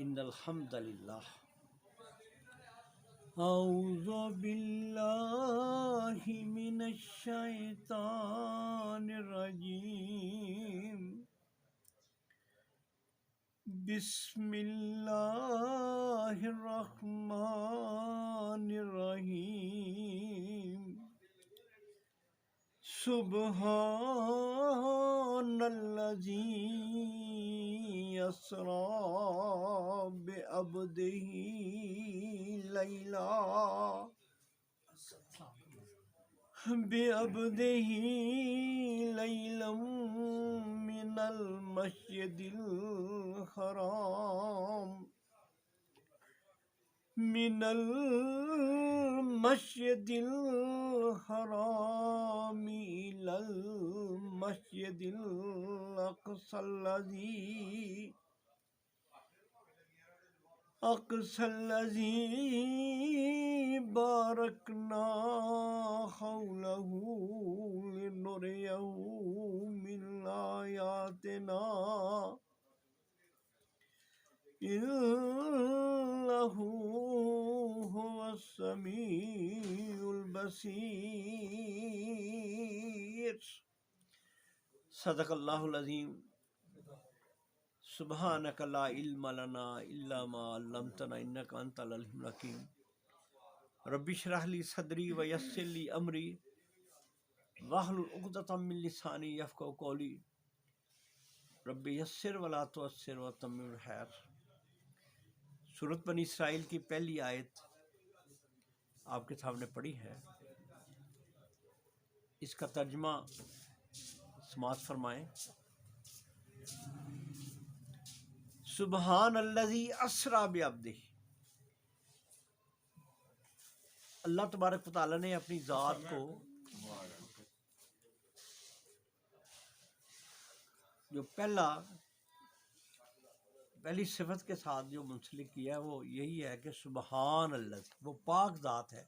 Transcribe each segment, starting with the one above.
ان الحمد للہ اعوذ باللہ من الشیطان الرجیم بسم اللہ الرحمن الرحیم سبحان الذی اسری بعبدہ لیلا من المسجد الحرام إلى المسجد الأقصى الذي باركنا حوله لنريه من آياتنا إنه هو السميع البصير صدق اللہ العظیم سبحانک لا علم لنا الا ما علمتنا انک انت العلیم الحکیم رب اشرح لی صدری ویسر لی امری واحلل عقدۃ من لسانی یفقہوا قولی رب یسر ولا تعسر وتمم الخیر۔ سورۃ بنی اسرائیل کی پہلی آیت آپ کے سامنے پڑھی ہے، اس کا ترجمہ سماعت فرمائیں۔ سبحان الذی اسری بعبدہ، اللہ تبارک و تعالیٰ نے اپنی ذات کو جو پہلی صفت کے ساتھ جو منسلک کیا ہے وہ یہی ہے کہ سبحان اللہ، وہ پاک ذات ہے،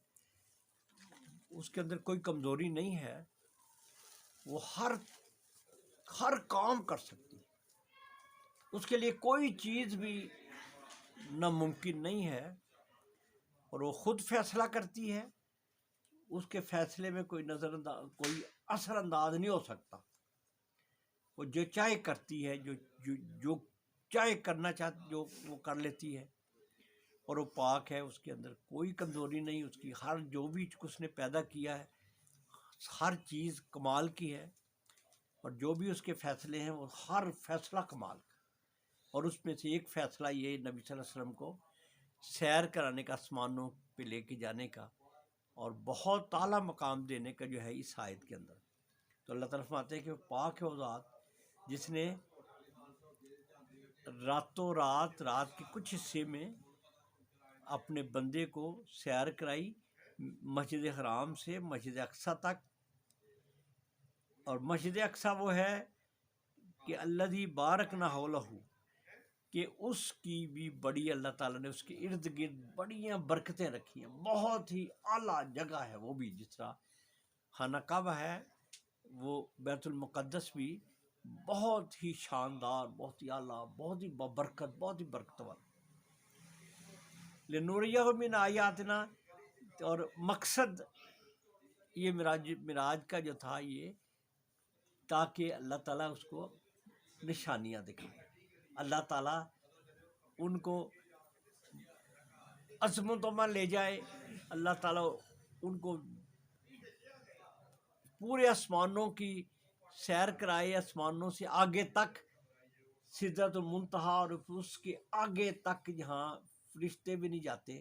اس کے اندر کوئی کمزوری نہیں ہے، وہ ہر کام کر سکتی ہے، اس کے لیے کوئی چیز بھی ناممکن نہیں ہے، اور وہ خود فیصلہ کرتی ہے، اس کے فیصلے میں کوئی اثر انداز نہیں ہو سکتا، وہ جو چاہے کرتی ہے، جو چاہے کرنا چاہتی جو وہ کر لیتی ہے، اور وہ پاک ہے، اس کے اندر کوئی کمزوری نہیں، اس کی جو بھی اس نے پیدا کیا ہے ہر چیز کمال کی ہے، اور جو بھی اس کے فیصلے ہیں وہ ہر فیصلہ کمال کا، اور اس میں سے ایک فیصلہ یہ نبی صلی اللہ علیہ وسلم کو سیر کرانے کا، آسمانوں پہ لے کے جانے کا، اور بہت اعلیٰ مقام دینے کا جو ہے اس آیت کے اندر۔ تو اللہ تعالیٰ فرماتے ہیں کہ وہ پاک ہے وہ ذات جس نے رات کے کچھ حصے میں اپنے بندے کو سیر کرائی مسجد حرام سے مسجد اقصیٰ تک، اور مسجد اقصیٰ وہ ہے کہ الذی بارکنا حولہ، کہ اس کی بھی بڑی اللہ تعالیٰ نے اس کے ارد گرد بڑیاں برکتیں رکھی ہیں، بہت ہی اعلیٰ جگہ ہے وہ بھی، جس طرح خانہ کعبہ ہے وہ بیت المقدس بھی بہت ہی شاندار، بہت ہی اعلیٰ، بہت ہی بابرکت، بہت ہی برکت والا۔ لنوریہ من آیاتنا، اور مقصد یہ معراج کا جو تھا یہ تاکہ اللہ تعالیٰ اس کو نشانیاں دکھائے، اللہ تعالیٰ ان کو عظمتوں میں لے جائے، اللہ تعالیٰ ان کو پورے آسمانوں کی سیر کرائے، آسمانوں سے آگے تک سدرۃ المنتہا، اور اس کے آگے تک جہاں فرشتے بھی نہیں جاتے،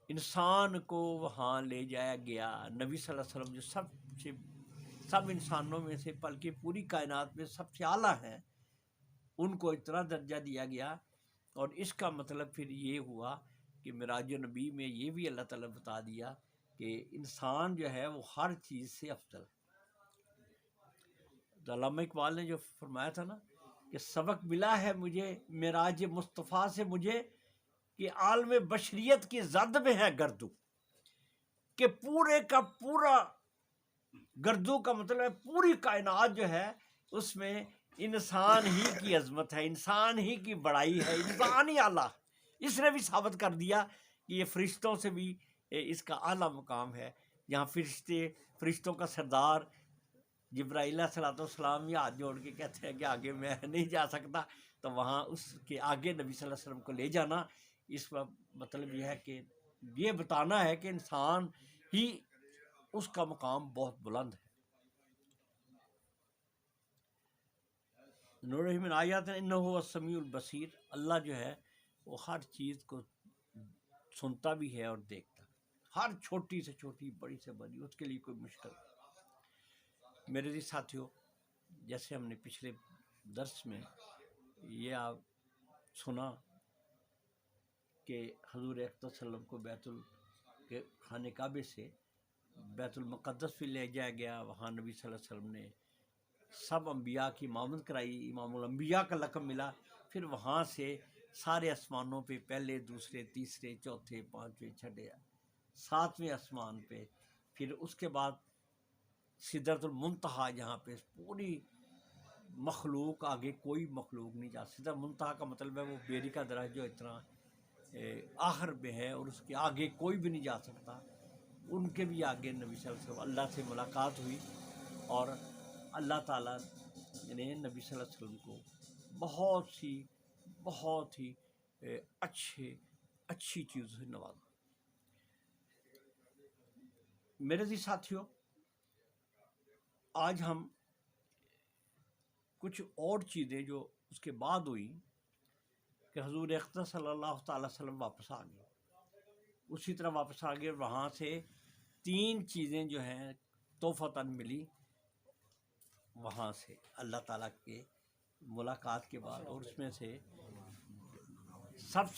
انسان کو وہاں لے جایا گیا۔ نبی صلی اللہ علیہ وسلم جو سب انسانوں میں سے بلکہ پوری کائنات میں سب سے اعلیٰ ہیں، ان کو اتنا درجہ دیا گیا، اور اس کا مطلب پھر یہ ہوا کہ معراج نبی میں یہ بھی اللہ تعالیٰ بتا دیا کہ انسان جو ہے وہ ہر چیز سے افضل ہے۔ تو علامہ اقبال نے جو فرمایا تھا نا کہ سبق ملا ہے مجھے معراج مصطفیٰ سے مجھے، کہ عالم بشریت کی زد میں ہے گردو، کہ پورے کا پورا گردو کا مطلب ہے پوری کائنات جو ہے اس میں انسان ہی کی عظمت ہے، انسان ہی کی بڑائی ہے، انسان ہی اعلیٰ۔ اس نے بھی ثابت کر دیا کہ یہ فرشتوں سے بھی اس کا اعلیٰ مقام ہے، جہاں فرشتوں کا سردار جبرائیل علیہ الصلوۃ والسلام یہ ہاتھ جوڑ کے کہتے ہیں کہ آگے میں نہیں جا سکتا، تو وہاں اس کے آگے نبی صلی اللہ علیہ وسلم کو لے جانا، اس کا مطلب یہ ہے کہ یہ بتانا ہے کہ انسان ہی اس کا مقام بہت بلند ہے۔ نور من آیات انہ هو السمیع البصیر، اللہ جو ہے وہ ہر چیز کو سنتا بھی ہے اور دیکھتا، ہر چھوٹی سے چھوٹی، بڑی سے بڑی، اس کے لیے کوئی مشکل نہیں۔ میرے جی ساتھیوں، جیسے ہم نے پچھلے درس میں یہ آپ سنا کہ حضور اقدس صلی اللہ علیہ وسلم کو بیت کے خانہ کعبے سے بیت المقدس بھی لے جایا گیا، وہاں نبی صلی اللہ علیہ وسلم نے سب انبیاء کی امامت کرائی، امام الانبیاء کا لقب ملا، پھر وہاں سے سارے آسمانوں پہ، پہلے، دوسرے، تیسرے، چوتھے، پانچویں، چھٹے، ساتویں آسمان پہ، پھر اس کے بعد سدرۃ المنتہا، جہاں پہ پوری مخلوق، آگے کوئی مخلوق نہیں جا سدرۃ المنتہا کا مطلب ہے وہ بیری کا درخت جو اتنا آخر میں ہے اور اس کے آگے کوئی بھی نہیں جا سکتا، ان کے بھی آگے نبی صلی اللہ علیہ وسلم اللہ سے ملاقات ہوئی، اور اللہ تعالیٰ نے نبی صلی اللہ علیہ وسلم کو بہت ہی اچھی چیزوں سے نوازا۔ میرے جی ساتھیوں، آج ہم کچھ اور چیزیں جو اس کے بعد ہوئی کہ حضور اقدس صلی اللہ تعالی وسلم واپس آ گئے، اسی طرح واپس آ گئے، وہاں سے 3 چیزیں جو ہیں تحفتاً ملی وہاں سے اللہ تعالیٰ کے ملاقات کے بعد، اور اس میں سے سب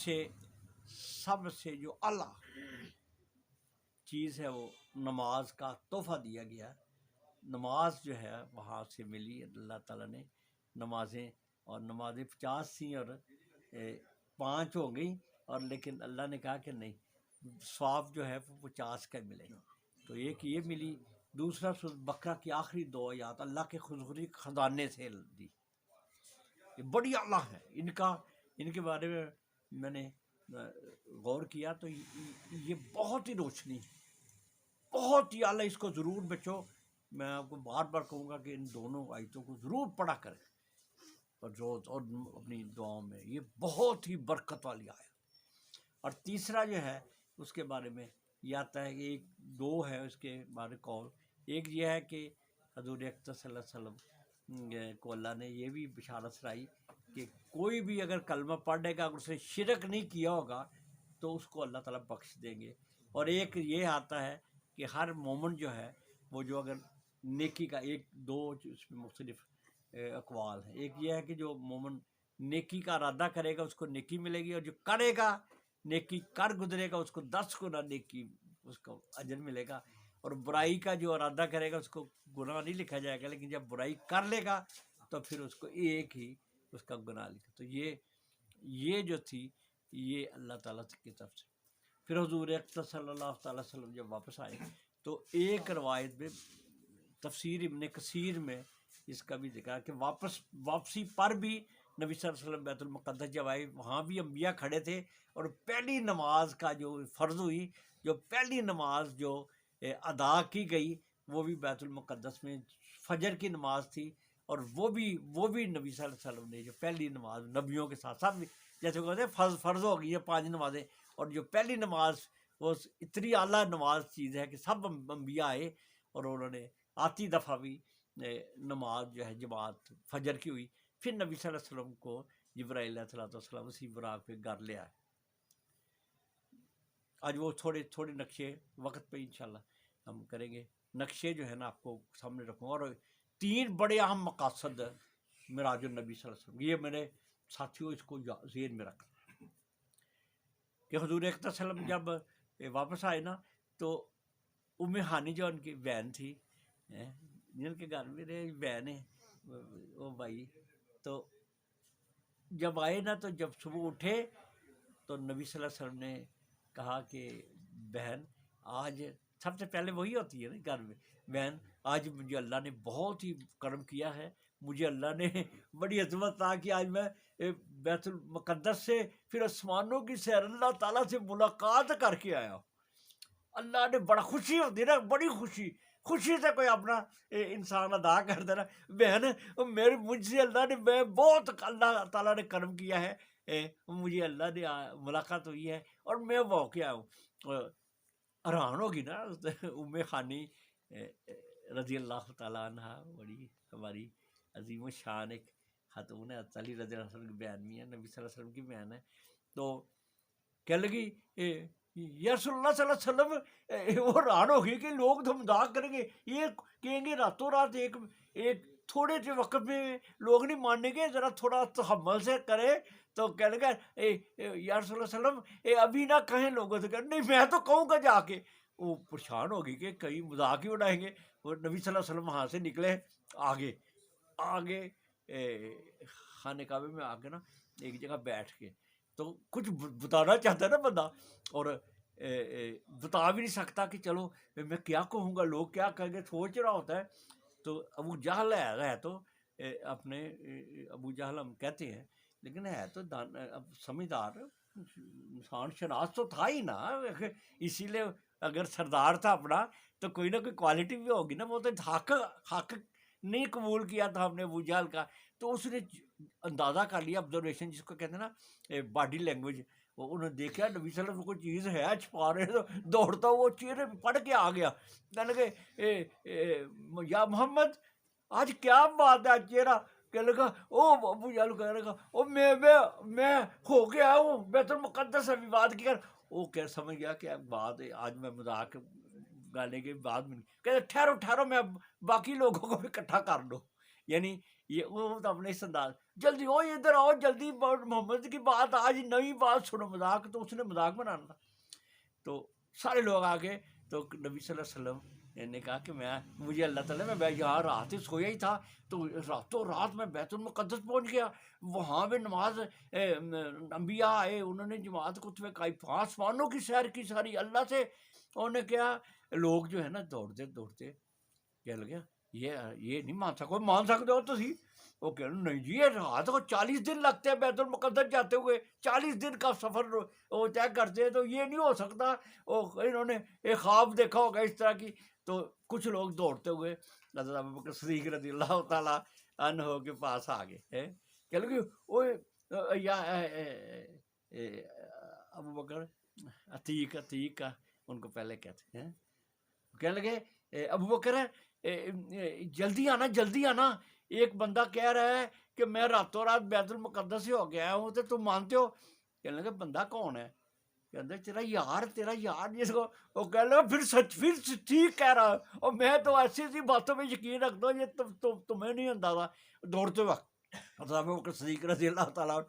سے جو اعلیٰ چیز ہے وہ نماز کا تحفہ دیا گیا۔ نماز جو ہے وہاں سے ملی، اللہ تعالیٰ نے نمازیں، اور نمازیں 50 تھیں اور 5 ہو گئیں، اور لیکن اللہ نے کہا کہ نہیں، ثواب جو ہے وہ 50 کا ملے گا، تو ایک یہ ملی۔ دوسرا سورۃ بقرہ کی آخری 2 آیات اللہ کے خزوری خزانے سے دی، یہ بڑی اعلیٰ ہے، ان کے بارے میں نے غور کیا تو یہ بہت ہی روشنی ہے، بہت ہی اعلیٰ، اس کو ضرور بچو۔ میں آپ کو بار بار کہوں گا کہ ان دونوں آیتوں کو ضرور پڑھا کریں اور روز اور اپنی دعاؤں میں، یہ بہت ہی برکت والی آیت۔ اور تیسرا جو ہے اس کے بارے میں یہ آتا ہے کہ 2 ہے اس کے بارے قول، ایک یہ ہے کہ حضور اقدس صلی اللہ علیہ وسلم کو اللہ نے یہ بھی بشارت سنائی کہ کوئی بھی اگر کلمہ پڑھے گا، اگر اس نے شرک نہیں کیا ہوگا تو اس کو اللہ تعالیٰ بخش دیں گے۔ اور ایک یہ آتا ہے کہ ہر مومن جو ہے وہ جو اگر نیکی کا 2 اس میں مختلف اقوال ہیں، ایک یہ ہے کہ جو مومن نیکی کا ارادہ کرے گا اس کو نیکی ملے گی، اور جو کرے گا نیکی کر گزرے گا اس کو 10 گنا نیکی اس کو اجر ملے گا، اور برائی کا جو ارادہ کرے گا اس کو گناہ نہیں لکھا جائے گا، لیکن جب برائی کر لے گا تو پھر اس کو ایک ہی اس کا گناہ لکھا۔ تو یہ جو تھی یہ اللہ تعالیٰ کی طرف سے۔ پھر حضور اقدس صلی اللہ تعالیٰ وسلم جب واپس آئے تو ایک روایت میں تفسیر ابن کثیر میں اس کا بھی ذکر ہے کہ واپسی پر بھی نبی صلی اللہ علیہ وسلم بیت المقدس جب آئے، وہاں بھی انبیاء کھڑے تھے، اور پہلی نماز کا جو فرض ہوئی، جو پہلی نماز جو ادا کی گئی وہ بھی بیت المقدس میں فجر کی نماز تھی، اور وہ بھی نبی صلی اللہ علیہ وسلم نے جو پہلی نماز نبیوں کے ساتھ سب جیسے کہتے ہیں فرض ہو گئی ہے 5 نمازیں، اور جو پہلی نماز وہ اتنی اعلیٰ نماز چیز ہے کہ سب انبیاء آئے اور انہوں نے آتی دفعہ بھی نماز جو ہے جماعت فجر کی ہوئی۔ پھر نبی صلی اللہ علیہ وسلم کو جبرائیل علیہ السلام اسی براق پہ گھر لے آئے۔ آج وہ تھوڑے نقشے وقت پہ انشاءاللہ ہم کریں گے، نقشے جو ہے نا آپ کو سامنے رکھوں، اور 3 بڑے اہم مقاصد معراج النبی صلی اللہ علیہ وسلم، یہ میرے ساتھیوں اس کو ذہن میں رکھنا کہ حضور اقدس صلی اللہ علیہ وسلم جب واپس آئے نا تو ام ہانی جو ان کی بہن تھی، جن کے گھر میں رہے بہن ہے وہ بھائی، تو جب آئے نا تو جب صبح اٹھے تو نبی صلی اللہ علیہ وسلم نے کہا کہ بہن آج سب سے پہلے وہی ہوتی ہے نا گھر میں، بہن آج مجھے اللہ نے بہت ہی کرم کیا ہے، مجھے اللہ نے بڑی عظمت عطا کہ آج میں بیت المقدس سے پھر آسمانوں کی سیر اللہ تعالیٰ سے ملاقات کر کے آیا. اللہ نے بڑا خوشی ہوتی ہے نا, بڑی خوشی سے کوئی اپنا انسان ادا کر دینا. بہن میرے مجھ سے اللہ نے, میں بہت اللہ تعالیٰ نے کرم کیا ہے, مجھے اللہ نے ملاقات ہوئی ہے اور میں واقع ہوں. حیران ہوگی نا ام خانی رضی اللہ تعالیٰ عنہ, بڑی ہماری عظیم و شان ایک خاتون ہے, علی رضی اللہ عنہ کی بیان بھی ہے, نبی صلی اللہ علیہ وسلم کی بیان ہے. تو کہنے لگی یا رسول اللہ صلی اللہ علیہ وسلم, وہ حیران ہو گئی کہ لوگ تو مذاق کریں گے, یہ کہیں گے راتوں رات ایک تھوڑے سے وقت میں لوگ نہیں مانیں گے, ذرا تھوڑا تحمل سے کرے. تو کہنے لگا یا رسول اللہ صلی اللہ علیہ وسلم ابھی نہ کہیں لوگوں سے, کہ نہیں میں تو کہوں گا جا کے. وہ پریشان ہوگی کہ کہیں مذاق ہی اڑائیں گے. وہ نبی صلی اللہ علیہ وسلم وہاں سے نکلے آگے خانہ کعبے میں آ کے نا ایک جگہ بیٹھ کے, تو کچھ بتانا چاہتا ہے نا بندہ اور بتا بھی نہیں سکتا کہ چلو میں کیا کہوں گا, لوگ کیا کہیں گے, سوچ رہا ہوتا ہے. تو ابو جہل ہے تو اپنے ابو جہل ہم کہتے ہیں, لیکن ہے تو سمجھدار انسان, شناس تو تھا ہی نا, اسی لیے اگر سردار تھا اپنا تو کوئی نہ کوئی کوالٹی بھی ہوگی نا. وہ تو حق نہیں قبول کیا تھا ہم نے ابو جہل کا, تو اس نے اندازہ کر لیا, آبزرویشن جس کو کہتے ہیں نا باڈی لینگویج. انہوں نے دیکھا نبی صلی اللہ علیہ وسلم کوئی چیز ہے چھپا رہے, تو دوڑتا وہ چہرے پڑھ کے آ گیا. کہنے لگے یا محمد آج کیا بات ہے, چہرہ کہنے لگا او ابو جہل کہنے لگا او میں ہو گیا ہوں بیت المقدس ابھی بات کی کر. وہ کہ سمجھ گیا کہ بات آج میں مذاق گانے کے بعد میں, کہتے ٹھہرو میں باقی لوگوں کو بھی اکٹھا کر دو. یعنی یہ وہ تو اپنے اس انداز, جلدی ہو ادھر آؤ جلدی, محمد کی بات آج نئی بات سنو. مذاق تو اس نے مذاق بنانا تھا. تو سارے لوگ آ گئے. تو نبی صلی اللہ علیہ وسلم نے کہا کہ مجھے اللہ تعالیٰ میں یہاں رات ہی سویا ہی تھا, تو راتوں رات میں بیت المقدس پہنچ گیا. وہاں بھی نماز انبیاء آئے, انہوں نے جماعت کتبے کائی, 5 آسمانوں کی سیر کی ساری اللہ سے. انہوں نے کیا لوگ جو ہے نا دوڑتے کہنے لگے یہ نہیں مان سکو, مان سکتے ہو تسی. وہ کہہ رہے نہیں جی یہ رات کو 40 دن لگتے ہیں بیت المقدس جاتے ہوئے, 40 دن کا سفر وہ طے کرتے ہیں, تو یہ نہیں ہو سکتا. انہوں نے ایک خواب دیکھا ہوگا اس طرح کی. تو کچھ لوگ دوڑتے ہوئے حضرت ابوبکر صدیق رضی اللہ تعالیٰ عنہ کے پاس آ گئے. کہہ لگے وہ یا ابوبکر عتیق کا ان کو پہلے کہتے ہیں, کہنے لگے ابوبکر جلدی آنا, ایک بندہ کہہ رہا ہے کہ میں راتوں رات بیت المقدس سے ہو گیا ہوں, تو تم مانتے ہو؟ کہنے لگے بندہ کون ہے؟ کہتے تیرا یار جس کو, وہ کہنے لگا پھر ٹھیک کہہ رہا, اور میں تو ایسی باتوں میں یقین رکھتا ہوں یہ تمہیں نہیں اندازہ. دوڑتے وقت حضرت صدیق رضی اللہ تعالیٰ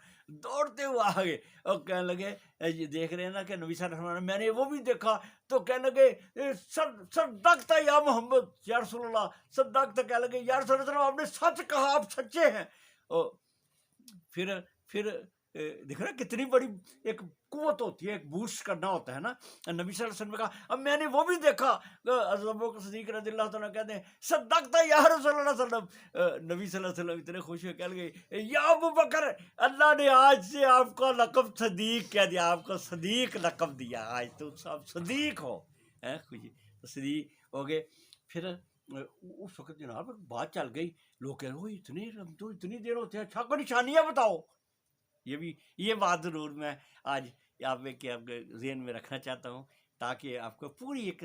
دوڑتے ہوئے آگے اور کہنے لگے دیکھ رہے ہیں نا کہ نبی صلی اللہ علیہ وسلم, میں نے وہ بھی دیکھا. تو کہنے لگے صدقت یا محمد, یا رسول اللہ صدقت. کہنے لگے یا رسول اللہ آپ نے سچ کہا, آپ سچے ہیں. پھر دیکھ رہے کتنی بڑی ایک قوت ہوتی ہے, ایک بوسٹ کرنا ہوتا ہے نا. نبی صلی اللہ علیہ وسلم نے کہا اب میں نے وہ بھی دیکھا. حضرت ابوبکر صدیق رضی اللہ تعالیٰ کہتے ہیں صدقت یا رسول اللہ صلی اللہ علیہ وسلم. نبی صلی اللہ علیہ وسلم اتنے خوش ہوئے, کہہ لگے یا ابوبکر اللہ نے آج سے آپ کا لقب صدیق کہہ دیا, آپ کو صدیق لقب دیا, آج تو آپ صدیق ہو. خوشی صدیق ہو گئے. پھر اس وقت جناب بات چل گئی, لوگ کہہ رہے اتنی دیر ہوتے ہیں, اچھا کوئی نشانیاں بتاؤ. یہ بات ضرور میں آج آپ کے ذہن میں رکھنا چاہتا ہوں, تاکہ آپ کو پوری ایک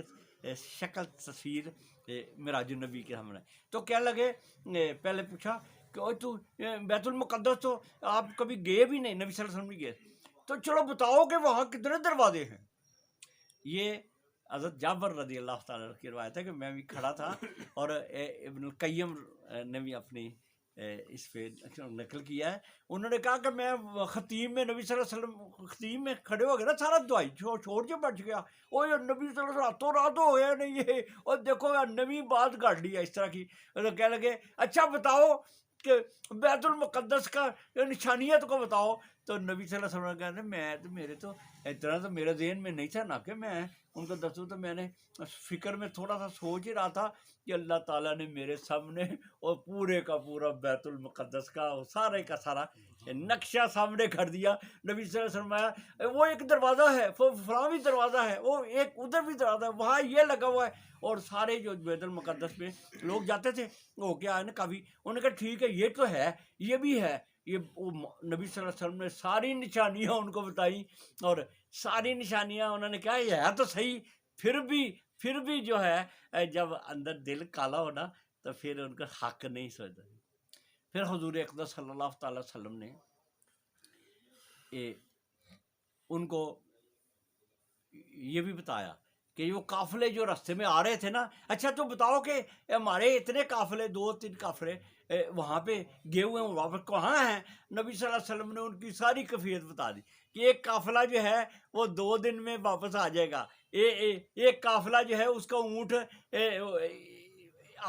شکل تصویر معراج النبی کے ہمراہ. تو کہنے لگے, پہلے پوچھا کہ تو بیت المقدس تو آپ کبھی گئے بھی نہیں, نبی صلی اللہ علیہ وسلم نہیں گئے, تو چلو بتاؤ کہ وہاں کتنے دروازے ہیں. یہ حضرت جابر رضی اللہ تعالیٰ کی روایت ہے کہ میں بھی کھڑا تھا, اور ابن القیم نے بھی اپنی اس پہ نقل کیا ہے. انہوں نے کہا کہ میں ختیم میں نبی صلی اللہ علیہ وسلم ختیم میں کھڑے ہو گئے نا, سارا دعائی چھوڑ کے بچ گیا. اور یہ نبی صلی اللہ علیہ وسلم راتوں رات ہویا نہیں یہ, اور دیکھو نبی بات گاڑ لی ہے اس طرح کی. کہنے لگے اچھا بتاؤ کہ بیت المقدس کا نشانیت کو بتاؤ. تو نبی صلی اللہ علیہ وسلم کہتے ہیں میں تو میرے تو اتنا تو میرے ذہن میں نہیں تھا نا کہ میں ان کو دستور تو میں نے فکر میں تھوڑا سا سوچ ہی رہا تھا کہ اللہ تعالیٰ نے میرے سامنے اور پورے کا پورا بیت المقدس کا سارے کا سارا نقشہ سامنے کر دیا. نبی صلی اللہ علیہ وسلم آیا, وہ ایک دروازہ ہے, فلاں بھی دروازہ ہے, وہ ایک ادھر بھی دروازہ ہے, وہاں یہ لگا ہوا ہے. اور سارے جو بیت المقدس میں لوگ جاتے تھے وہ کیا ہے نا کبھی انہوں نے کہا ٹھیک ہے یہ تو ہے, یہ بھی ہے. یہ نبی صلی اللہ علیہ وسلم نے ساری نشانیاں ان کو بتائیں, اور ساری نشانیاں انہوں نے کہا یہ ہے تو صحیح, پھر بھی جو ہے جب اندر دل کالا ہونا تو پھر ان کا حق نہیں سوچتا. پھر حضور اقدس صلی اللہ تعالی وسلم نے ان کو یہ بھی بتایا کہ وہ قافلے جو راستے میں آ رہے تھے نا, اچھا تو بتاؤ کہ ہمارے اتنے قافلے 2-3 قافلے وہاں پہ گئے ہوئے ہیں, واپس کہاں ہیں؟ نبی صلی اللہ علیہ وسلم نے ان کی ساری کیفیت بتا دی کہ ایک قافلہ جو ہے وہ 2 دن میں واپس آ جائے گا. ایک قافلہ جو ہے اس کا اونٹ,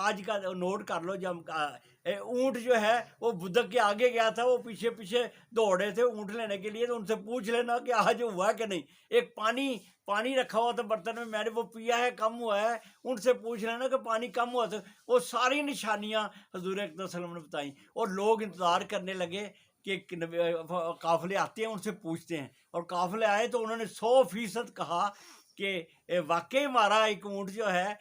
آج کا نوٹ کر لو, جب اونٹ جو ہے وہ بدک کے آگے گیا تھا, وہ پیچھے پیچھے دوڑے تھے اونٹ لینے کے لیے, تو ان سے پوچھ لینا کہ آج ہوا کہ نہیں. ایک پانی رکھا ہوا تھا برتن میں نے وہ پیا ہے, کم ہوا ہے, ان سے پوچھ لینا کہ پانی کم ہوا تھا. وہ ساری نشانیاں حضور اقدس صلی اللہ علیہ وسلم نے بتائیں, اور لوگ انتظار کرنے لگے کہ قافلے آتے ہیں ان سے پوچھتے ہیں. اور قافلے آئے تو انہوں نے 100% کہا کہ واقعی ہمارا ایک اونٹ جو ہے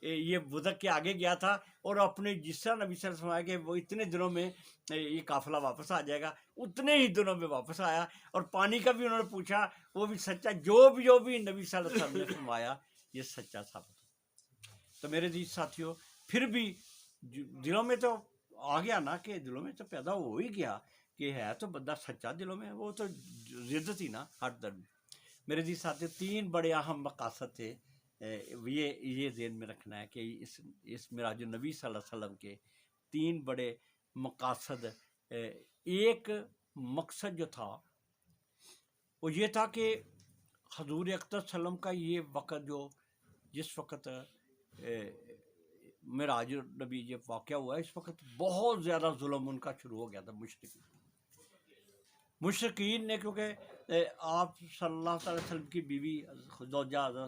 یہ بدک کے آگے گیا تھا, اور اپنے جس طرح نبی صلی اللہ علیہ وسلم کہ وہ اتنے دنوں میں یہ قافلہ واپس آ جائے گا, اتنے ہی دنوں میں واپس آیا. اور پانی کا بھی انہوں نے پوچھا, وہ بھی سچا, جو بھی نبی صلی اللہ علیہ وسلم نے فرمایا یہ سچا ثابت ہو. تو میرے عزیز ساتھیوں, پھر بھی دلوں میں تو آ گیا نا, کہ دلوں میں تو پیدا ہو ہی گیا کہ ہے تو بندہ سچا دلوں میں, وہ تو ضد تھی نا ہر درد. میرے عزیز ساتھیوں, 3 بڑے اہم مقاصد تھے, یہ ذہن میں رکھنا ہے کہ اس معراج النبی صلی اللہ علیہ وسلم کے 3 بڑے مقاصد. ایک مقصد جو تھا وہ یہ تھا کہ حضور اقدس صلی اللہ علیہ وسلم کا یہ وقت جس وقت معراج النبی یہ واقعہ ہوا ہے, اس وقت بہت زیادہ ظلم ان کا شروع ہو گیا تھا مشرکین نے, کیونکہ آپ صلی اللہ علیہ وسلم کی بیوی زوجہ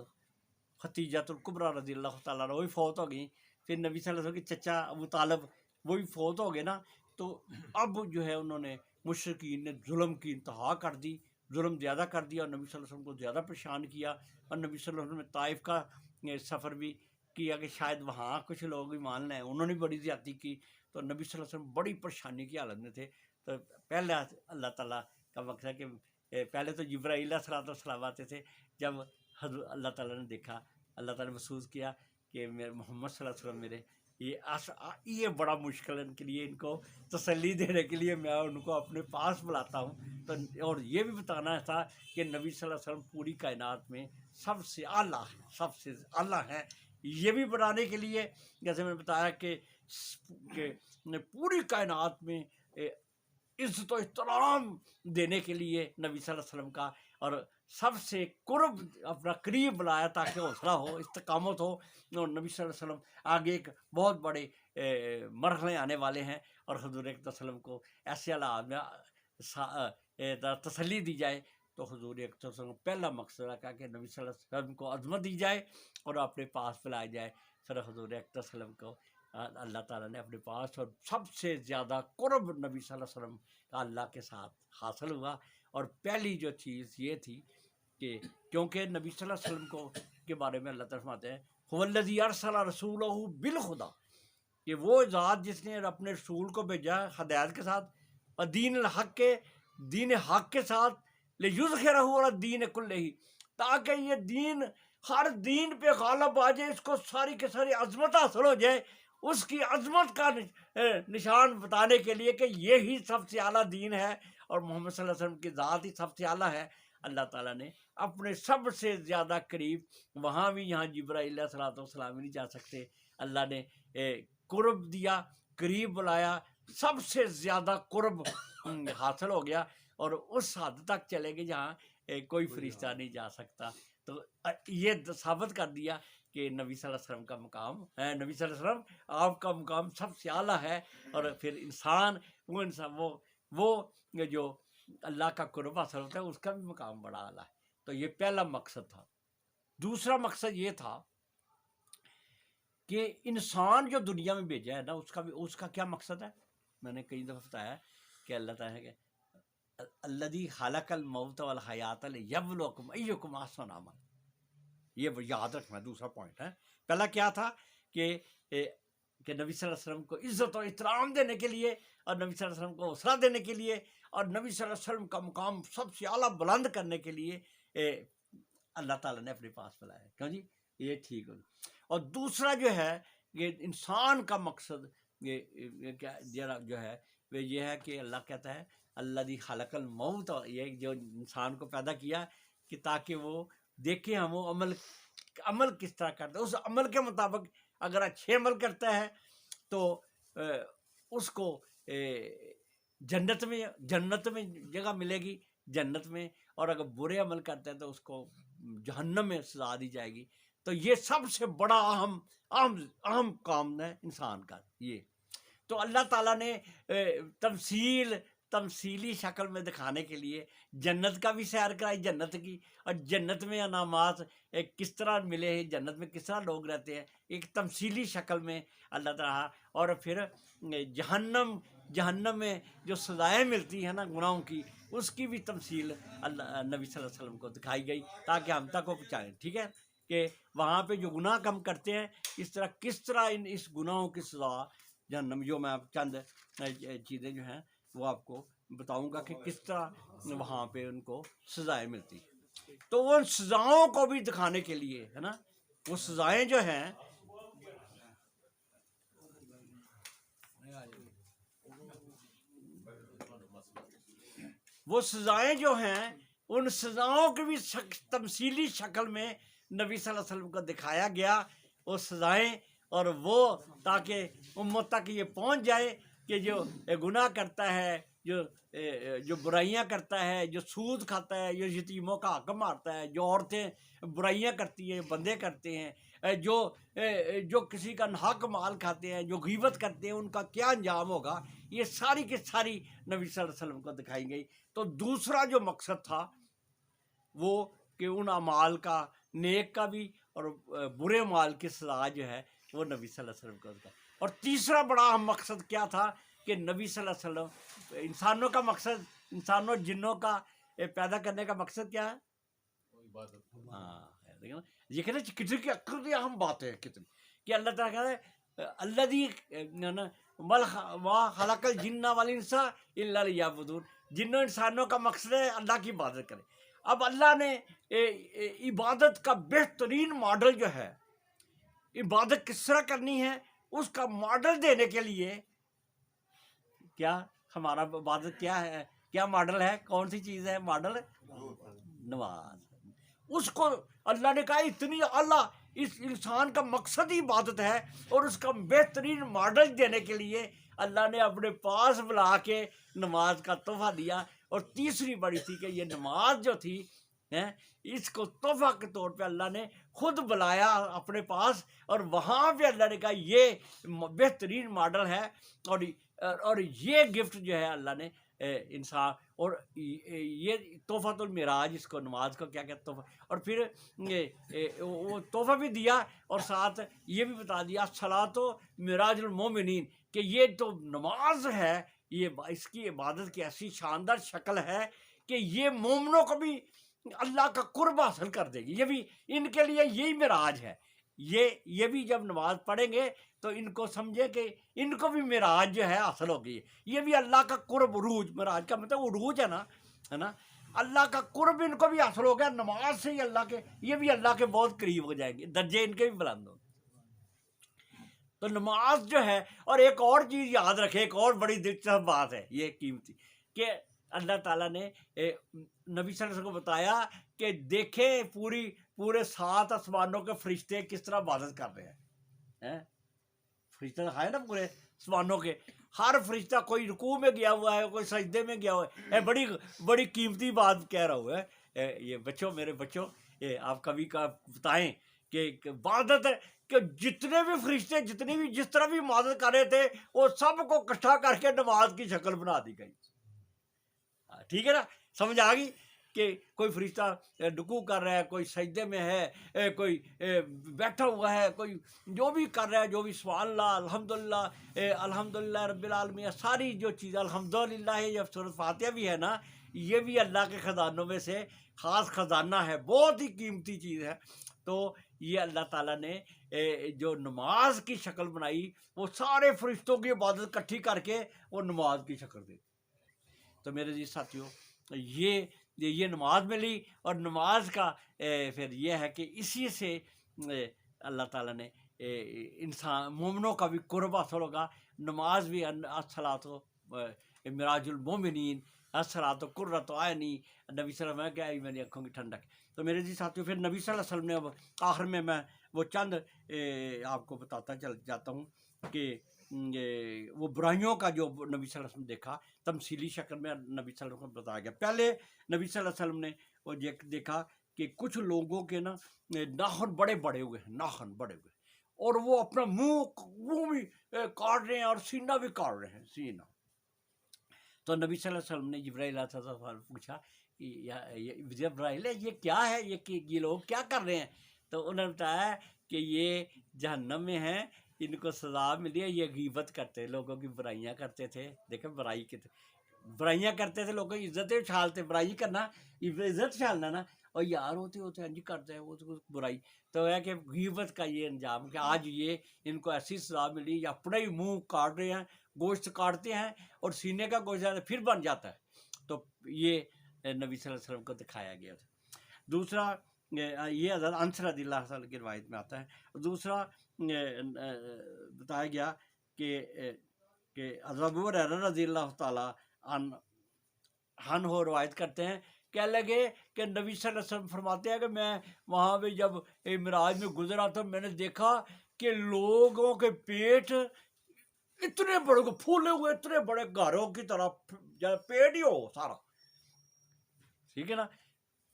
ختیجۃ الکبریٰ رضی اللہ تعالیٰ عنہ وہی فوت ہو گئیں, پھر نبی صلی اللہ علیہ وسلم کے چچا ابو طالب وہی فوت ہو گئے نا. تو اب جو ہے انہوں نے مشرکین نے ظلم کی انتہا کر دی, ظلم زیادہ کر دیا, اور نبی صلی اللہ علیہ وسلم کو زیادہ پریشان کیا. اور نبی صلی اللہ علیہ وسلم نے طائف کا سفر بھی کیا کہ شاید وہاں کچھ لوگ ایمان لیں, انہوں نے بڑی زیادتی کی. تو نبی صلی اللہ علیہ وسلم بڑی پریشانی کی حالت میں تھے. تو پہلے اللہ تعالیٰ کا وقت ہے کہ پہلے تو جبرائیل علیہ السلام آتے تھے. جب اللہ تعالیٰ نے دیکھا, اللہ تعالیٰ نے محسوس کیا کہ میرے محمد صلی اللہ علیہ وسلم میرے یہ بڑا مشکل ہے ان کے لیے, ان کو تسلی دینے کے لیے میں ان کو اپنے پاس بلاتا ہوں. تو اور یہ بھی بتانا تھا کہ نبی صلی اللہ علیہ وسلم پوری کائنات میں سب سے اعلیٰ ہیں. یہ بھی بتانے کے لیے جیسے میں نے بتایا کہ پوری کائنات میں عزت و احترام دینے کے لیے نبی صلی اللہ علیہ وسلم کا, اور سب سے قرب اپنا قریب بلایا تاکہ حوصلہ ہو, استقامت ہو. اور نبی صلی اللہ علیہ وسلم آگے ایک بہت بڑے مرحلے آنے والے ہیں, اور حضور اقدس صلی اللہ علیہ وسلم کو ایسے حالات میں تسلی دی جائے. تو حضور اقدس صلی اللہ علیہ وسلم پہلا مقصد رکھا کہ نبی صلی اللہ علیہ وسلم کو عظمت دی جائے اور اپنے پاس بلایا جائے. پھر حضور اقدس صلی اللہ علیہ وسلم کو اللہ تعالیٰ نے اپنے پاس, اور سب سے زیادہ قرب نبی صلی اللہ علیہ وسلم کا اللہ کے ساتھ حاصل ہوا. اور پہلی جو چیز یہ تھی کہ کیونکہ نبی صلی اللہ علیہ وسلم کے بارے میں اللہ تعالیٰ فرماتے ہیں هو الذی ارسل رسولہ بالہدی, کہ وہ ذات جس نے اپنے رسول کو بھیجا ہدایت کے ساتھ, اور دین حق کے ساتھ, لیظہرہ علی الدین کلہ, تاکہ یہ دین ہر دین پہ غالب آ جائے, اس کو ساری کے ساری عظمت حاصل ہو جائے. اس کی عظمت کا نشان بتانے کے لیے کہ یہی سب سے اعلیٰ دین ہے, اور محمد صلی اللہ علیہ وسلم کی ذات ہی سب سے اعلیٰ ہے. اللہ تعالیٰ نے اپنے سب سے زیادہ قریب, وہاں بھی یہاں جبرائیل علیہ السلام نہیں جا سکتے, اللہ نے قرب دیا, قریب بلایا, سب سے زیادہ قرب حاصل ہو گیا, اور اس حد تک چلے گئے جہاں کوئی فرشتہ نہیں جا سکتا. تو یہ ثابت کر دیا کہ نبی صلی اللہ علیہ وسلم کا مقام ہے, نبی صلی اللہ علیہ وسلم آپ کا مقام سب سے اعلیٰ ہے. اور پھر انسان وہ جو اللہ کا قرب حاصل ہوتا ہے اس کا بھی مقام بڑا اعلیٰ ہے. تو یہ پہلا مقصد تھا. دوسرا مقصد یہ تھا کہ انسان جو دنیا میں بھیجا ہے نا اس کا کیا مقصد ہے. میں نے کئی دفعہ بتایا کہ اللہ تعالیٰ ہے کہ الذی خلق الموت والحیات لیبلوکم ایکم احسن عملا. یہ یاد رکھنا دوسرا پوائنٹ ہے. پہلا کیا تھا کہ نبی صلی اللہ علیہ وسلم کو عزت و احترام دینے کے لیے اور نبی صلی اللہ علیہ وسلم کو حوصلہ دینے کے لیے اور نبی صلی اللہ علیہ وسلم کا مقام سب سے اعلیٰ بلند کرنے کے لیے اللہ تعالیٰ نے اپنے پاس بلایا. کیوں جی؟ یہ ٹھیک ہو. اور دوسرا جو ہے یہ انسان کا مقصد جو ہے وہ یہ ہے کہ اللہ کہتا ہے الذی خلق الموت، یہ جو انسان کو پیدا کیا کہ تاکہ وہ دیکھیں ہم وہ عمل کس طرح کرتا ہے. اس عمل کے مطابق اگر اچھے عمل کرتا ہے تو اس کو جنت میں جگہ ملے گی جنت میں، اور اگر برے عمل کرتا ہے تو اس کو جہنم میں سزا دی جائے گی. تو یہ سب سے بڑا اہم کام ہے انسان کا. یہ تو اللہ تعالیٰ نے تمثیلی شکل میں دکھانے کے لیے جنت کا بھی سیر کرائی، جنت کی، اور جنت میں انعامات کس طرح ملے ہیں، جنت میں کس طرح لوگ رہتے ہیں، ایک تمثیلی شکل میں اللہ تعالیٰ. اور پھر جہنم میں جو سزائیں ملتی ہیں نا گناہوں کی، اس کی بھی تمثیل اللہ نبی صلی اللہ علیہ وسلم کو دکھائی گئی تاکہ ہم تک وہ پہنچائیں. ٹھیک ہے کہ وہاں پہ جو گناہ کم کرتے ہیں کس طرح اس گناہوں کی سزا جہنم. جو میں چند چیزیں جو ہیں وہ آپ کو بتاؤں گا کہ کس طرح وہاں پہ ان کو سزائیں ملتی. تو وہ سزاؤں کو بھی دکھانے کے لیے ہے نا، وہ سزائیں جو ہیں ان سزاؤں کی بھی تمثیلی شکل میں نبی صلی اللہ علیہ وسلم کو دکھایا گیا. وہ سزائیں اور وہ تاکہ امت تک یہ پہنچ جائے کہ جو گناہ کرتا ہے، جو برائیاں کرتا ہے، جو سود کھاتا ہے، جو یتیموں کا حق مارتا ہے، جو عورتیں برائیاں کرتی ہیں، بندے کرتے ہیں، جو کسی کا حق مال کھاتے ہیں، جو غیبت کرتے ہیں، ان کا کیا انجام ہوگا، یہ ساری کی ساری نبی صلی اللہ علیہ وسلم کو دکھائی گئی. تو دوسرا جو مقصد تھا وہ کہ ان اعمال کا، نیک کا بھی اور برے مال کی سزا جو ہے وہ نبی صلی اللہ علیہ وسلم کو دکھائی. اور تیسرا بڑا اہم مقصد کیا تھا کہ نبی صلی اللہ علیہ وسلم انسانوں کا مقصد، انسانوں جنوں کا پیدا کرنے کا مقصد کیا ہے؟ ہاں یہ کہتے ہیں کتنی کی عقل اہم بات ہے کتنی کہ اللہ تعالیٰ کہتا ہے الذی خلق الجن والانس الا لیعبدون. جنوں انسانوں کا مقصد ہے اللہ کی عبادت کرے. اب اللہ نے عبادت کا بہترین ماڈل جو ہے، عبادت کس طرح کرنی ہے اس کا ماڈل دینے کے لیے کیا ہمارا عبادت کیا ہے، کیا ماڈل ہے، کون سی چیز ہے ماڈل؟ نماز. اس کو اللہ نے کہا اتنی اعلیٰ اس انسان کا مقصد ہی عبادت ہے، اور اس کا بہترین ماڈل دینے کے لیے اللہ نے اپنے پاس بلا کے نماز کا تحفہ دیا. اور تیسری بڑی تھی کہ یہ نماز جو تھی اس کو تحفہ کے طور پہ اللہ نے خود بلایا اپنے پاس، اور وہاں پہ اللہ نے کہا یہ بہترین ماڈل ہے. اور یہ گفٹ جو ہے اللہ نے انسان، اور یہ تحفۃ المعراج، اس کو نماز کو کیا کہتے تحفہ. اور پھر وہ تحفہ بھی دیا اور ساتھ یہ بھی بتا دیا صلاۃ و معراج المومنین، کہ یہ تو نماز ہے، یہ اس کی عبادت کی ایسی شاندار شکل ہے کہ یہ مومنوں کو بھی اللہ کا قرب حاصل کر دے گی. یہ بھی ان کے لیے یہی معراج ہے. یہ بھی جب نماز پڑھیں گے تو ان کو سمجھے کہ ان کو بھی معراج جو ہے حاصل ہو گئی. یہ بھی اللہ کا قرب، عروج، معراج کا مطلب عروج ہے نا، اللہ کا قرب ان کو بھی حاصل ہو گیا. نماز سے ہی یہ بھی اللہ کے بہت قریب ہو جائیں گے، درجے ان کے بھی بلند ہوں. تو نماز جو ہے، اور ایک اور چیز یاد رکھے، ایک اور بڑی دلچسپ بات ہے یہ قیمتی، کہ اللہ تعالیٰ نے نبی صلی اللہ علیہ وسلم کو بتایا کہ دیکھیں پورے 7 آسمانوں کے فرشتے کس طرح عبادت کر رہے ہیں. فرشتے دکھائے نا پورے آسمانوں کے، ہر فرشتہ کوئی رکوع میں گیا ہوا ہے، کوئی سجدے میں گیا ہوا ہے. بڑی قیمتی بات کہہ رہا ہوں یہ بچوں، میرے بچوں، آپ کبھی کا بتائیں کہ عبادت کہ جتنے بھی فرشتے جتنی بھی جس طرح بھی عبادت کر رہے تھے وہ سب کو اکٹھا کر کے نماز کی شکل بنا دی گئی. ٹھیک ہے نا، سمجھ آ گئی. کہ کوئی فرشتہ رکوع کر رہا ہے، کوئی سجدے میں ہے، کوئی بیٹھا ہوا ہے، کوئی جو بھی کر رہا ہے، جو بھی سبحان اللہ الحمدللہ الحمدللہ رب العالمین، ساری جو چیز الحمدللہ ہے، یہ سورۃ فاتحہ بھی ہے نا، یہ بھی اللہ کے خزانوں میں سے خاص خزانہ ہے، بہت ہی قیمتی چیز ہے۔ تو یہ اللہ تعالیٰ نے جو نماز کی شکل بنائی، وہ سارے فرشتوں کی عبادت کٹھی کر کے وہ نماز کی شکل دی۔ تو میرے جی ساتھیوں، یہ نماز ملی، اور نماز کا پھر یہ ہے کہ اسی سے اللہ تعالیٰ نے انسان مومنوں کا بھی قرب حاصل ہوگا۔ نماز بھی الصلاۃ معراج المومنین، الصلاۃ قرۃ عینی، نبی صلی اللہ علیہ وسلم کہ میری آنکھوں کی ٹھنڈک۔ تو میرے جی ساتھیوں، پھر نبی صلی اللہ علیہ وسلم نے اب آخر میں وہ چند آپ کو بتاتا چل جاتا ہوں کہ وہ برائیوں کا جو نبی صلی اللہ علیہ وسلم دیکھا تمثیلی شکل میں نبی صلی اللہ علیہ وسلم بتایا گیا۔ پہلے نبی صلی اللہ علیہ وسلم نے وہ دیکھا کہ کچھ لوگوں کے نا ناخن بڑے بڑے ہوئے ہیں، ناخن بڑے ہوئے، اور وہ اپنا منہ بھی کاٹ رہے ہیں اور سینہ بھی کاٹ رہے ہیں، سینہ۔ تو نبی صلی اللہ علیہ وسلم نے جبرائیل علیہ السلام سے پوچھا، جبرائیل یہ کیا ہے، یہ لوگ کیا کر رہے ہیں؟ تو انہوں نے بتایا کہ یہ جہنم میں ہیں، ان کو سزا ملی ہے، یہ غیبت کرتے، لوگوں کی برائیاں کرتے تھے۔ دیکھیں برائیاں کرتے تھے، لوگوں کی عزتیں اچھالتے، برائی کرنا عزت اچھالنا نا، اور یار ہوتے انج کرتے ہیں وہ برائی۔ تو ہے کہ غیبت کا یہ انجام کہ آج یہ ان کو ایسی سزا ملی، یا اپنا ہی منہ کاٹ رہے ہیں، گوشت کاٹتے ہیں اور سینے کا گوشت پھر بن جاتا ہے۔ تو یہ نبی صلی اللہ علیہ وسلم کو دکھایا گیا تھا۔ دوسرا یہ حضرت انس رضی اللہ عنہ کی روایت میں آتا ہے۔ دوسرا بتایا گیا کہ حضرت ابو ہریرہ رضی اللہ تعالیٰ عنہ روایت کرتے ہیں، کہنے لگے کہ نبی صلی اللہ علیہ وسلم فرماتے ہیں کہ میں وہاں پہ جب معراج میں گزرا تو میں نے دیکھا کہ لوگوں کے پیٹ اتنے بڑے پھولے ہوئے، اتنے بڑے گاروں کی طرح، پیٹ ہی ہو سارا، ٹھیک ہے نا،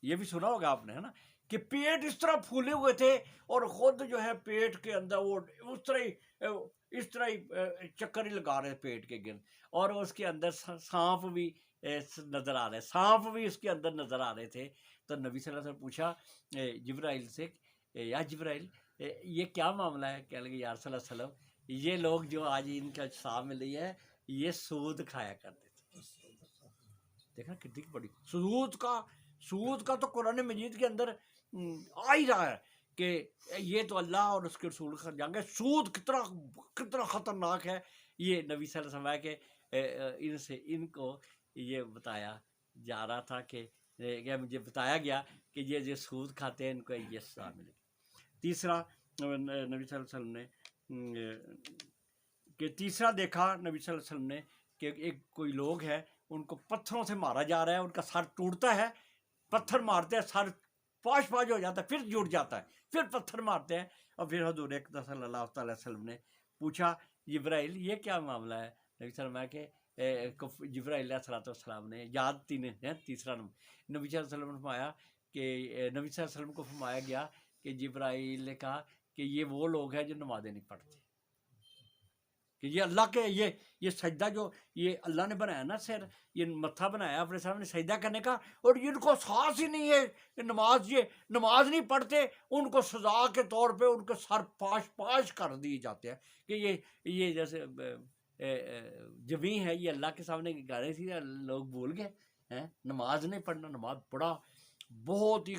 یہ بھی سنا ہوگا آپ نے، ہے نا، کہ پیٹ اس طرح پھولے ہوئے تھے، اور خود جو ہے پیٹ کے اندر وہ اس طرح ہی چکر ہی لگا رہے پیٹ کے گرد، اور اس کے اندر سانپ بھی نظر آ رہے، سانپ بھی اس کے اندر نظر آ رہے تھے۔ تو نبی صلی اللہ علیہ وسلم پوچھا جبرائیل سے، یا جبرائیل یہ کیا معاملہ ہے؟ کہنے لگے یا رسول اللہ صلی اللہ علیہ وسلم، یہ لوگ جو آج ان کا سزا ملی ہے، یہ سود کھایا کرتے تھے۔ دیکھنا کتنی بڑی سود کا تو قرآن مجید کے اندر آ ہی رہا ہے کہ یہ تو اللہ اور اس کے رسول کا جنگ ہے۔ سود کتنا خطرناک ہے، یہ نبی صلی اللہ علیہ وسلم کہ ان کو یہ بتایا جا رہا تھا کہ مجھے بتایا گیا کہ یہ سود کھاتے ہیں، ان کو یہ سزا ملے گی۔ تیسرا نبی صلی اللہ علیہ وسلم نے کہ تیسرا دیکھا نبی صلی اللہ علیہ وسلم نے کہ ایک کوئی لوگ ہے، ان کو پتھروں سے مارا جا رہا ہے، ان کا سر ٹوٹتا ہے، پتھر مارتے ہیں، سر پاش ہو جاتا ہے، پھر جڑ جاتا ہے، پھر پتھر مارتے ہیں، اور پھر حضور اقدس صلی اللہ تعالی وسلم نے پوچھا جبرائیل یہ کیا معاملہ ہے؟ نبی صلی اللہ علیہ وسلم کہ جبرائیل علیہ السلام نے یاد تیسرا نبی صلی اللہ علیہ وسلم نے فرمایا کہ نبی صلی اللہ علیہ وسلم کو فرمایا گیا کہ جبرائیل نے کہا کہ یہ وہ لوگ ہیں جو نمازیں نہیں پڑھتے، کہ یہ اللہ کے یہ سجدہ جو یہ اللہ نے بنایا نا، سر یہ متھا بنایا اپنے سامنے سجدہ کرنے کا، اور ان کو احساس ہی نہیں ہے کہ نماز نہیں پڑھتے، ان کو سزا کے طور پہ ان کے سر پاش کر دیے جاتے ہیں کہ یہ جیسے جبیں ہے، یہ اللہ کے سامنے گانے تھی، لوگ بھول گئے ہیں نماز نہیں پڑھنا۔ نماز بہت ہی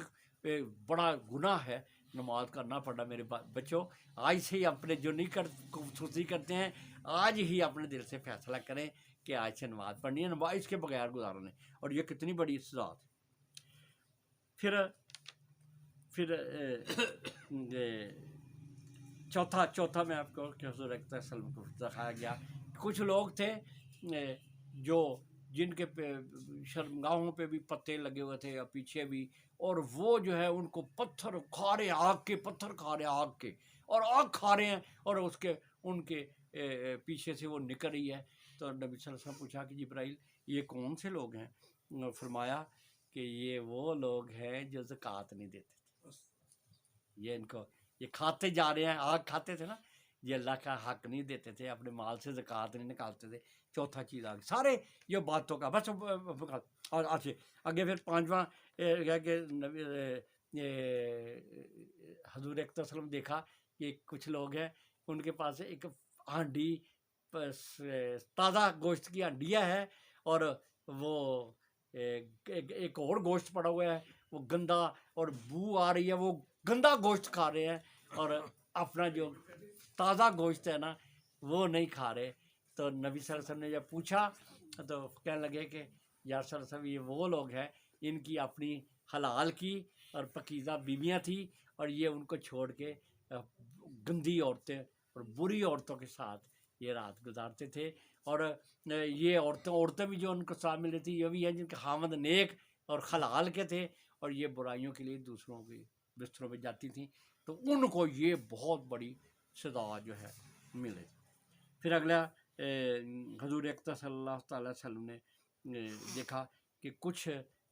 بڑا گناہ ہے نماز کا نہ پڑھنا۔ میرے بچوں، آج سے ہی اپنے جو نہیں خوبصورتی کرتے ہیں، آج ہی اپنے دل سے فیصلہ کریں کہ آج سے نماز پڑھنی ہے، نماز اس کے بغیر گزارنا ہے، اور یہ کتنی بڑی سزا ہے۔ پھر چوتھا میں آپ کو کہ حضور اقدس صلی اللہ علیہ وسلم کو دکھایا گیا، کچھ لوگ تھے جن کے شرمگاہوں پہ بھی پتے لگے ہوئے تھے، اور پیچھے بھی، اور وہ جو ہے ان کو پتھر کھا رہے آگ کے، اور آگ کھا رہے ہیں، اور ان کے پیچھے سے وہ نکل رہی ہے۔ تو نبی صلی اللہ علیہ وسلم پوچھا کہ جبرائیل یہ کون سے لوگ ہیں؟ فرمایا کہ یہ وہ لوگ ہیں جو زکوٰۃ نہیں دیتے تھے، یہ کھاتے جا رہے ہیں، آگ کھاتے تھے نا، یہ اللہ کا حق نہیں دیتے تھے، اپنے مال سے زکوٰۃ نہیں نکالتے تھے، چوتھا چیز آ گئی سارے یہ باتوں کا بس. اور اچھا آگے پھر پانچواں ہے کہ حضور اکرم صلی اللہ علیہ وسلم دیکھا کہ کچھ لوگ ہیں ان کے پاس ایک ہانڈی تازہ گوشت کی ہانڈیاں ہے، اور وہ ایک اور گوشت پڑا ہوا ہے وہ گندا اور بو آ رہی ہے، وہ گندا گوشت کھا رہے ہیں اور اپنا جو تازہ گوشت ہے نا وہ نہیں کھا رہے. تو نبی صلی اللہ علیہ وسلم نے جب پوچھا تو کہنے لگے کہ یا صلی اللہ علیہ وسلم یہ وہ لوگ ہیں ان کی اپنی حلال کی اور پاکیزہ بیویاں تھیں اور یہ ان کو چھوڑ کے گندی عورتیں اور بری عورتوں کے ساتھ یہ رات گزارتے تھے. اور یہ عورتیں بھی جو ان کو ساتھ مل رہی تھی یہ بھی ہیں جن کے خامد نیک اور حلال کے تھے اور یہ برائیوں کے لیے دوسروں کے بستروں پہ جاتی تھیں، تو ان کو یہ بہت بڑی سزا جو ہے ملے. پھر اگلا حضور اکرم صلی اللہ تعالی وسلم نے دیکھا کہ کچھ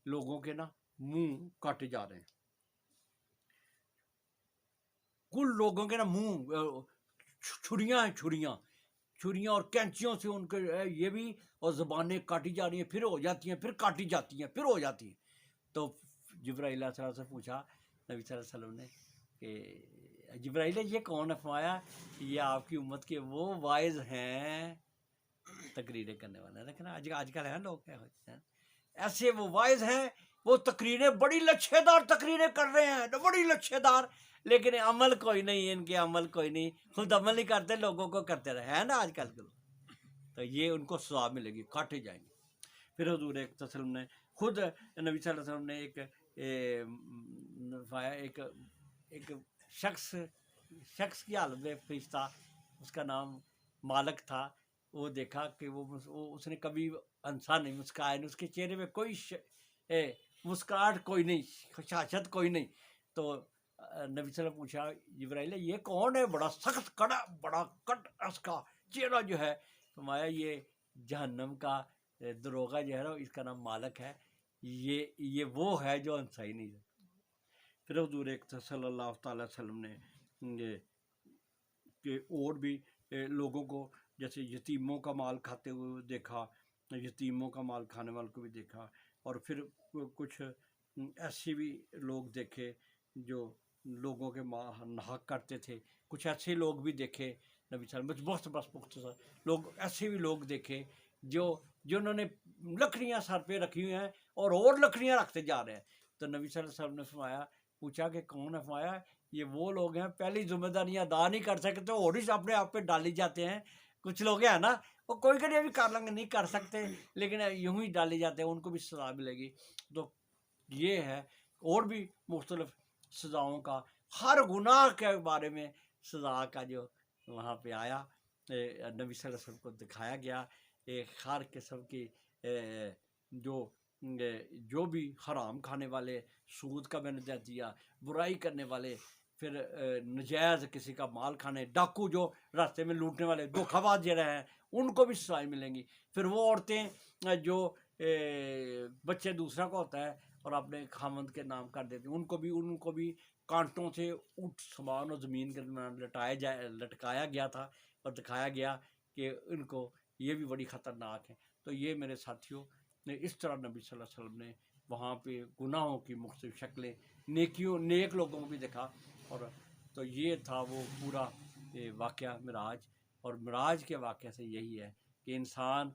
لوگوں کے نا منہ کاٹے جا رہے ہیں، کل لوگوں کے نا منہ چھریاں اور کینچیوں سے ان کے یہ بھی اور زبانیں کاٹی جا رہی ہیں، پھر ہو جاتی ہیں، پھر کاٹی جاتی ہیں، پھر ہو جاتی ہیں. تو جبرائیل علیہ السلام سے پوچھا نبی صلی اللہ علیہ وسلم نے کہ جبرائیل یہ کون ہے؟ فرمایا یہ آپ کی امت کے وہ وائز ہیں تقریریں کرنے والے. لیکن آج کل ہے لوگ ایسے وہ وائز ہیں، وہ تقریریں بڑی لچھے دار تقریریں کر رہے ہیں، بڑی لچھے دار، لیکن عمل کوئی نہیں، ان کے عمل کوئی نہیں، خود عمل نہیں کرتے، لوگوں کو کرتے رہے ہیں نا آج کل کے لوگ. تو یہ ان کو سزا ملے گی، کاٹے جائیں گے. پھر حضور ایک وسلم نے خود نبی صلی اللہ علیہ وسلم نے ایک شخص کی حالت میں فرشتہ، اس کا نام مالک تھا، وہ دیکھا کہ وہ اس نے کبھی ہنسا نہیں، مسکرایا نہیں، اس کے چہرے میں کوئی مسکراہٹ کوئی نہیں، خشاشت کوئی نہیں. تو نبی صلی اللہ علیہ وسلم پوچھا جبرائیل یہ کون ہے؟ بڑا سخت کڑا، بڑا کٹ اس کا چہرہ جو ہے. فرمایا یہ جہنم کا دروغہ جو ہے نا اس کا نام مالک ہے، یہ وہ ہے جو ہنسا ہی نہیں. پھر حضور صلی اللہ تعالی وسلم نے کہ اور بھی لوگوں کو جیسے یتیموں کا مال کھاتے ہوئے دیکھا، یتیموں کا مال کھانے والوں کو بھی دیکھا. اور پھر کچھ ایسے بھی لوگ دیکھے جو لوگوں کے ناحق کرتے تھے، کچھ ایسے لوگ بھی دیکھے نبی صلی اللہ علیہ وسلم بس مختصر لوگ ایسے بھی لوگ دیکھے جنہوں نے لکڑیاں سر پہ رکھی ہوئی ہیں اور لکڑیاں رکھتے جا رہے ہیں. تو نبی صلی اللہ علیہ وسلم نے پوچھا کہ کون ہے؟ فرمایا یہ وہ لوگ ہیں پہلی ذمہ داریاں ادا نہیں کر سکتے اور ہی اپنے آپ پہ ڈالی جاتے ہیں. کچھ لوگ ہیں نا وہ کوئی کڑی بھی کر لیں گے، نہیں کر سکتے لیکن یوں ہی ڈالے جاتے ہیں، ان کو بھی سزا ملے گی. تو یہ ہے اور بھی مختلف سزاؤں کا، ہر گناہ کے بارے میں سزا کا جو وہاں پہ آیا نبی صلی اللہ علیہ وسلم کو دکھایا گیا. ہر قسم کی جو بھی حرام کھانے والے، سود کا میں نے دیا، برائی کرنے والے، پھر نجائز کسی کا مال کھانے، ڈاکو جو راستے میں لوٹنے والے، دھوکہ باز جو رہے ہیں ان کو بھی سزائیں ملیں گی. پھر وہ عورتیں جو بچے دوسرا کا ہوتا ہے اور اپنے خامند کے نام کر دیتے ہیں، ان کو بھی کانٹوں سے اٹھ سمان و زمین کے درمیان لٹکایا گیا تھا اور دکھایا گیا کہ ان کو یہ بھی بڑی خطرناک ہے. تو یہ میرے ساتھیوں نے اس طرح نبی صلی اللہ علیہ وسلم نے وہاں پہ گناہوں کی مختلف شکلیں، نیک لوگوں کو بھی دیکھا. اور تو یہ تھا وہ پورا واقعہ معراج. اور معراج کے واقعہ سے یہی ہے کہ انسان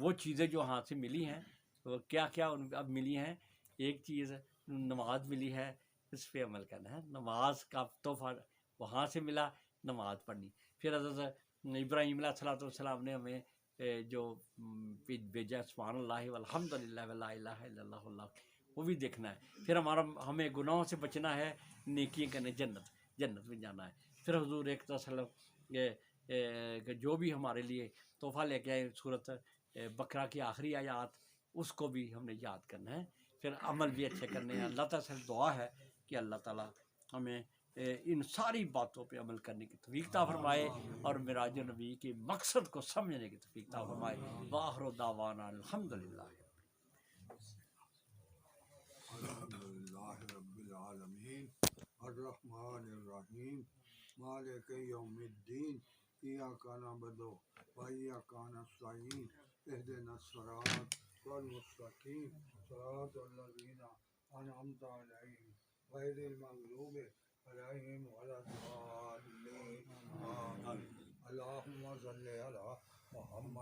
وہ چیزیں جو ہاتھ سے ملی ہیں وہ کیا اب ملی ہیں. ایک چیز نماز ملی ہے، اس پہ عمل کرنا ہے. نماز کا تحفہ وہاں سے ملا، نماز پڑھنی. پھر حضرت ابراہیم علیہ السلام نے ہمیں جو بھیجا سبحان اللہ والحمد للہ ولا الہ الا اللہ اللہ، وہ بھی دیکھنا ہے. پھر ہمیں گناہوں سے بچنا ہے، نیکیاں کرنے، جنت میں جانا ہے. پھر حضور ایک کہ جو بھی ہمارے لیے تحفہ لے کے آئے سورت بقرہ کی آخری آیات، اس کو بھی ہم نے یاد کرنا ہے. پھر عمل بھی اچھے کرنے ہیں. اللہ تعالیٰ سے دعا ہے کہ اللہ تعالیٰ ہمیں ان ساری باتوں پہ عمل کرنے کی توفیق عطا فرمائے اور معراج نبی کے مقصد کو سمجھنے کی توفیق عطا فرمائے. وآخر دعوانا الحمدللہ. الحمدللہ رب العالمین الرحمن الرحیم مالک یوم الدین ایاک نعبد وایاک نستعین اهدنا الصراط المستقیم صراط الذین انعمت علیہم غیر المغضوب علیہم ولا الضالین آمین اللهم صل علی محمد